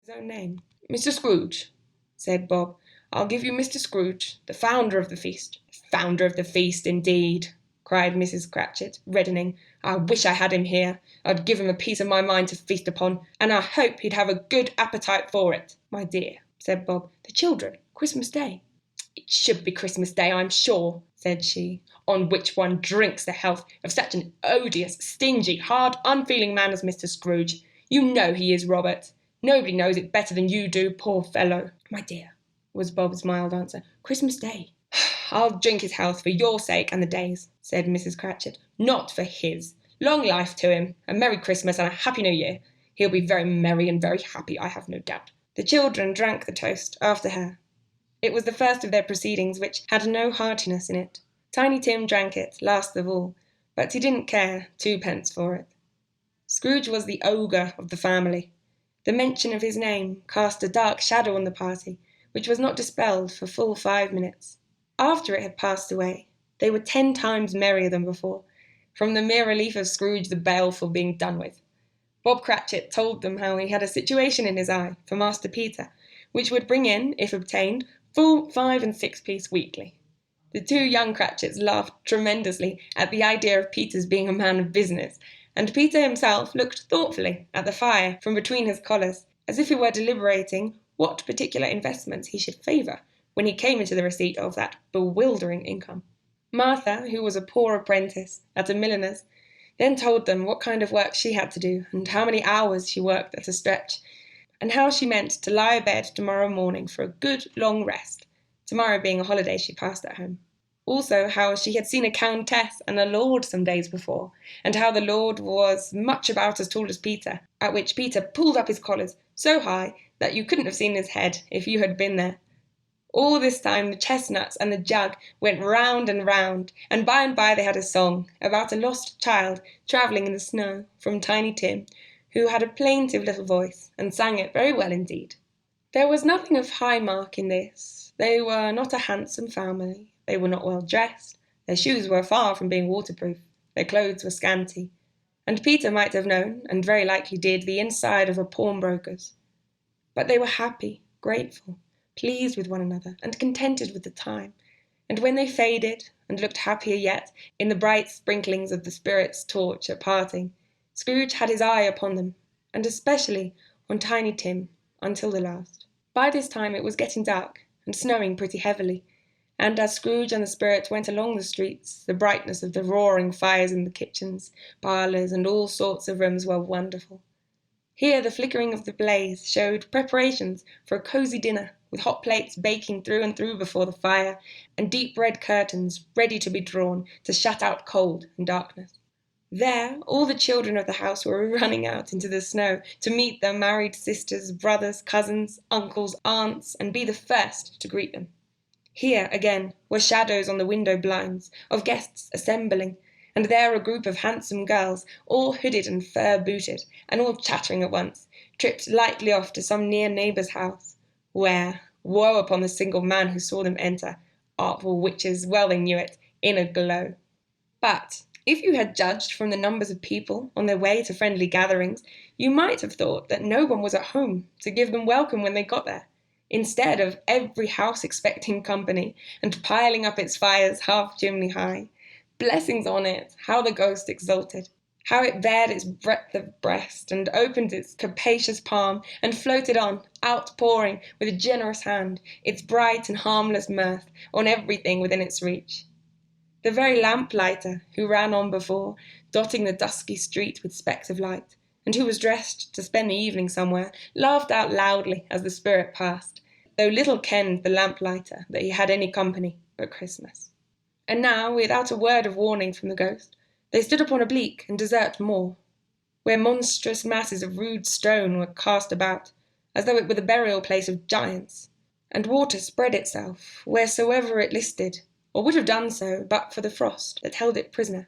his own name. "Mr. Scrooge," said Bob. "I'll give you Mr. Scrooge, the founder of the feast." "Founder of the feast, indeed!" cried Mrs. Cratchit, reddening. "I wish I had him here. I'd give him a piece of my mind to feast upon, and I hope he'd have a good appetite for it." "My dear," said Bob, "the children, Christmas Day." "It should be Christmas Day, I'm sure," said she, "on which one drinks the health of such an odious, stingy, hard, unfeeling man as Mr. Scrooge. You know he is, Robert. Nobody knows it better than you do, poor fellow." "My dear," was Bob's mild answer, "Christmas Day." "I'll drink his health for your sake and the day's," said Mrs. Cratchit. "Not for his. Long life to him, a Merry Christmas and a Happy New Year. He'll be very merry and very happy, I have no doubt." The children drank the toast after her. It was the first of their proceedings which had no heartiness in it. Tiny Tim drank it last of all, but he didn't care twopence for it. Scrooge was the ogre of the family. The mention of his name cast a dark shadow on the party, which was not dispelled for full 5 minutes. After it had passed away, they were 10 times merrier than before, from the mere relief of Scrooge the Baleful being done with. Bob Cratchit told them how he had a situation in his eye for Master Peter, which would bring in, if obtained, full 5 and 6p weekly. The 2 young Cratchits laughed tremendously at the idea of Peter's being a man of business, and Peter himself looked thoughtfully at the fire from between his collars, as if he were deliberating what particular investments he should favour when he came into the receipt of that bewildering income. Martha, who was a poor apprentice at a milliner's, then told them what kind of work she had to do, and how many hours she worked at a stretch, and how she meant to lie abed tomorrow morning for a good long rest, tomorrow being a holiday she passed at home. Also how she had seen a countess and a lord some days before, and how the lord was much about as tall as Peter, at which Peter pulled up his collars so high that you couldn't have seen his head if you had been there. All this time the chestnuts and the jug went round and round, and by they had a song about a lost child travelling in the snow from Tiny Tim, who had a plaintive little voice, and sang it very well indeed. There was nothing of high mark in this. They were not a handsome family. They were not well dressed. Their shoes were far from being waterproof. Their clothes were scanty. And Peter might have known, and very likely did, the inside of a pawnbroker's. But they were happy, grateful, pleased with one another, and contented with the time. And when they faded, and looked happier yet in the bright sprinklings of the spirit's torch at parting, Scrooge had his eye upon them, and especially on Tiny Tim, until the last. By this time it was getting dark, and snowing pretty heavily, and as Scrooge and the spirit went along the streets, the brightness of the roaring fires in the kitchens, parlours, and all sorts of rooms were wonderful. Here the flickering of the blaze showed preparations for a cosy dinner, with hot plates baking through and through before the fire, and deep red curtains ready to be drawn to shut out cold and darkness. There all the children of the house were running out into the snow to meet their married sisters, brothers, cousins, uncles, aunts, and be the first to greet them. Here, again, were shadows on the window blinds, of guests assembling, and there a group of handsome girls, all hooded and fur-booted, and all chattering at once, tripped lightly off to some near neighbour's house, where, woe upon the single man who saw them enter, artful witches, well they knew it, in a glow. But if you had judged from the numbers of people on their way to friendly gatherings, you might have thought that no one was at home to give them welcome when they got there, instead of every house expecting company, and piling up its fires half chimney high. Blessings on it, how the ghost exulted! How it bared its breadth of breast, and opened its capacious palm, and floated on, outpouring, with a generous hand, its bright and harmless mirth on everything within its reach. The very lamplighter, who ran on before, dotting the dusky street with specks of light, and who was dressed to spend the evening somewhere, laughed out loudly as the spirit passed, though little kenned the lamplighter that he had any company but Christmas. And now, without a word of warning from the ghost, they stood upon a bleak and desert moor, where monstrous masses of rude stone were cast about, as though it were the burial place of giants, and water spread itself wheresoever it listed, or would have done so but for the frost that held it prisoner,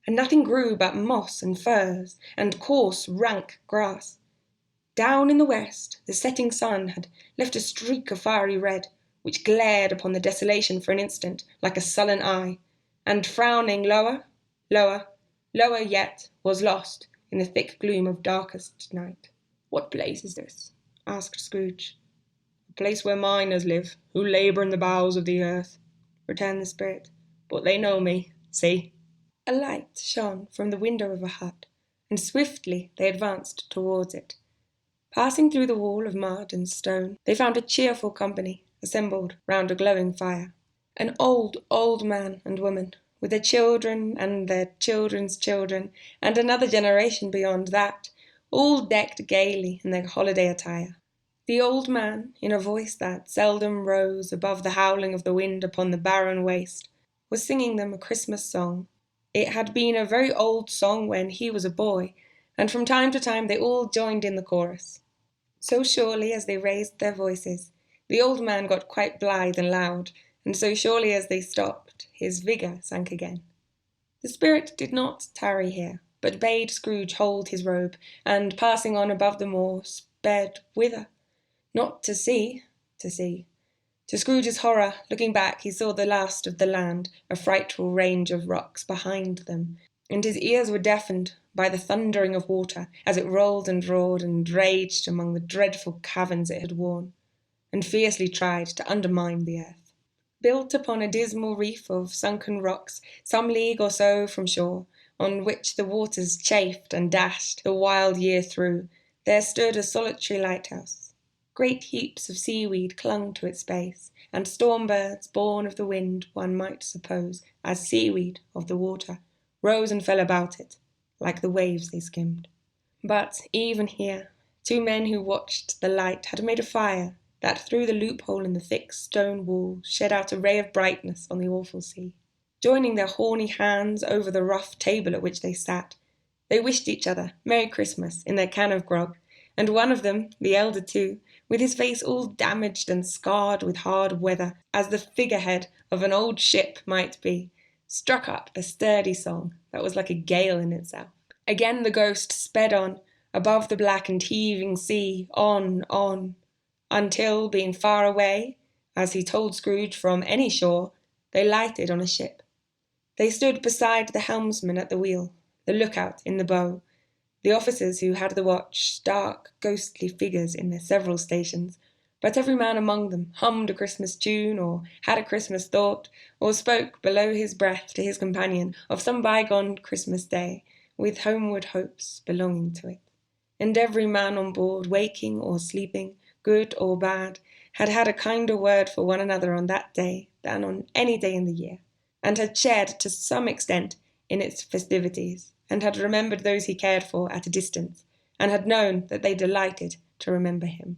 and nothing grew but moss and furze and coarse rank grass. Down in the west the setting sun had left a streak of fiery red, which glared upon the desolation for an instant like a sullen eye, and frowning lower, lower yet, was lost in the thick gloom of darkest night. "What place is this?" asked Scrooge. "A place where miners live, who labour in the bowels of the earth," returned the spirit. "But they know me, see." A light shone from the window of a hut, and swiftly they advanced towards it. Passing through the wall of mud and stone, they found a cheerful company assembled round a glowing fire. An old man and woman, with their children and their children's children, and another generation beyond that, all decked gaily in their holiday attire. The old man, in a voice that seldom rose above the howling of the wind upon the barren waste, was singing them a Christmas song. It had been a very old song when he was a boy, and from time to time they all joined in the chorus. So surely as they raised their voices, the old man got quite blithe and loud, and so surely as they stopped, his vigour sank again. The spirit did not tarry here, but bade Scrooge hold his robe, and passing on above the moor, sped whither? Not to sea, to sea. To Scrooge's horror, looking back, he saw the last of the land, a frightful range of rocks behind them, and his ears were deafened by the thundering of water as it rolled and roared and raged among the dreadful caverns it had worn, and fiercely tried to undermine the earth. Built upon a dismal reef of sunken rocks, some league or so from shore, on which the waters chafed and dashed the wild year through, there stood a solitary lighthouse. Great heaps of seaweed clung to its base, and storm-birds, born of the wind, one might suppose, as seaweed of the water, rose and fell about it, like the waves they skimmed. But even here, two men who watched the light had made a fire that through the loophole in the thick stone wall shed out a ray of brightness on the awful sea. Joining their horny hands over the rough table at which they sat, they wished each other Merry Christmas in their can of grog, and one of them, the elder two, with his face all damaged and scarred with hard weather, as the figurehead of an old ship might be, struck up a sturdy song that was like a gale in itself. Again the ghost sped on, above the black and heaving sea, on, until, being far away, as he told Scrooge from any shore, they lighted on a ship. They stood beside the helmsman at the wheel, the lookout in the bow, the officers who had the watch, dark, ghostly figures in their several stations, but every man among them hummed a Christmas tune, or had a Christmas thought, or spoke below his breath to his companion of some bygone Christmas day, with homeward hopes belonging to it. And every man on board, waking or sleeping, good or bad, had had a kinder word for one another on that day than on any day in the year, and had shared to some extent in its festivities, and had remembered those he cared for at a distance, and had known that they delighted to remember him.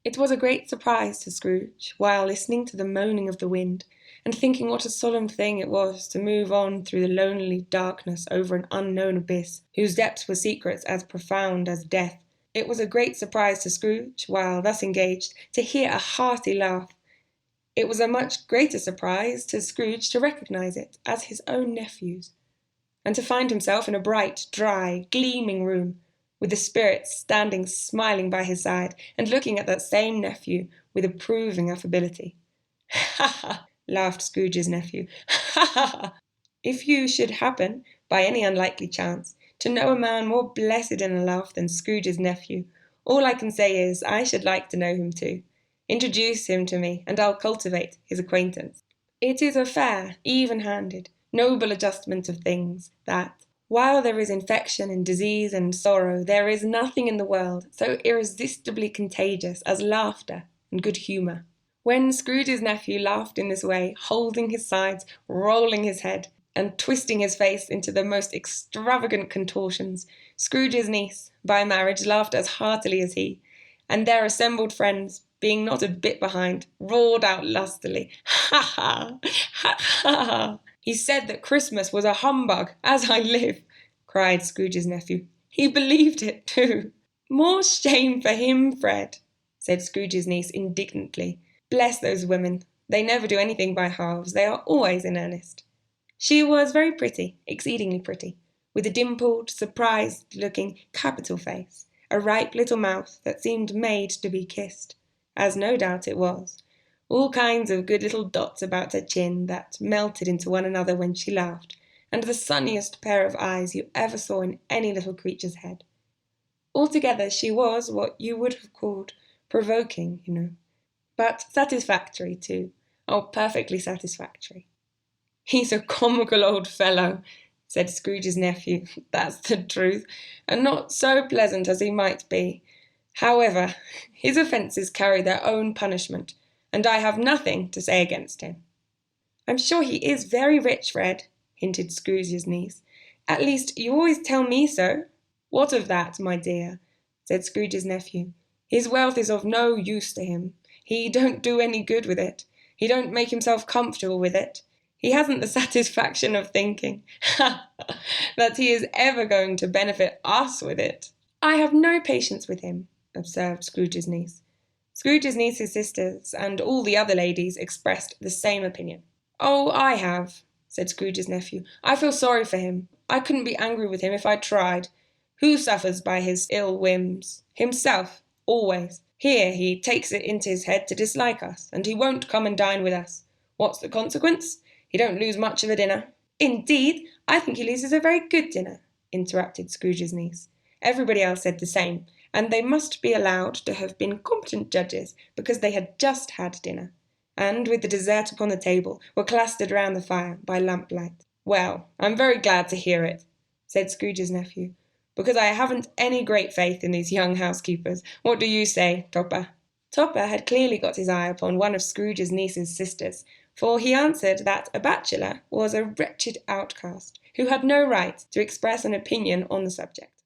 It was a great surprise to Scrooge, while listening to the moaning of the wind, and thinking what a solemn thing it was to move on through the lonely darkness over an unknown abyss, whose depths were secrets as profound as death. It was a great surprise to Scrooge, while thus engaged, to hear a hearty laugh. It was a much greater surprise to Scrooge to recognize it as his own nephew's, and to find himself in a bright, dry, gleaming room, with the spirit standing smiling by his side, and looking at that same nephew with approving affability. "Ha ha!" laughed Scrooge's nephew. "Ha ha! If you should happen, by any unlikely chance, to know a man more blessed in a laugh than Scrooge's nephew, all I can say is, I should like to know him too. Introduce him to me, and I'll cultivate his acquaintance. It is a fair, even-handed, noble adjustment of things, that, while there is infection and disease and sorrow, there is nothing in the world so irresistibly contagious as laughter and good humour." When Scrooge's nephew laughed in this way, holding his sides, rolling his head, and twisting his face into the most extravagant contortions, Scrooge's niece, by marriage, laughed as heartily as he, and their assembled friends, being not a bit behind, roared out lustily, "Ha ha! Ha ha! He said that Christmas was a humbug, as I live," cried Scrooge's nephew. "He believed it too." "More shame for him, Fred," said Scrooge's niece indignantly. "Bless those women. They never do anything by halves. They are always in earnest." She was very pretty, exceedingly pretty, with a dimpled, surprised-looking, capital face, a ripe little mouth that seemed made to be kissed, as no doubt it was, all kinds of good little dots about her chin that melted into one another when she laughed, and the sunniest pair of eyes you ever saw in any little creature's head. Altogether she was what you would have called Provoking, you know. But satisfactory, too. Oh, perfectly satisfactory. He's a comical old fellow, said Scrooge's nephew. That's the truth, and not so pleasant as he might be. However, his offences carry their own punishment, and I have nothing to say against him. I'm sure he is very rich, Fred, hinted Scrooge's niece. At least, you always tell me so. What of that, my dear? Said Scrooge's nephew. His wealth is of no use to him. He don't do any good with it. He don't make himself comfortable with it. He hasn't the satisfaction of thinking that he is ever going to benefit us with it. I have no patience with him, observed Scrooge's niece. Scrooge's niece's sisters and all the other ladies expressed the same opinion. Oh, I have, said Scrooge's nephew. I feel sorry for him. I couldn't be angry with him if I tried. Who suffers by his ill whims? Himself, always. Here he takes it into his head to dislike us, and he won't come and dine with us. What's the consequence? He don't lose much of a dinner. Indeed, I think he loses a very good dinner, interrupted Scrooge's niece. Everybody else said the same, and they must be allowed to have been competent judges because they had just had dinner, and with the dessert upon the table were clustered round the fire by lamplight. Well, I'm very glad to hear it, said Scrooge's nephew, because I haven't any great faith in these young housekeepers. What do you say, Topper? Topper had clearly got his eye upon one of Scrooge's niece's sisters, for he answered that a bachelor was a wretched outcast who had no right to express an opinion on the subject.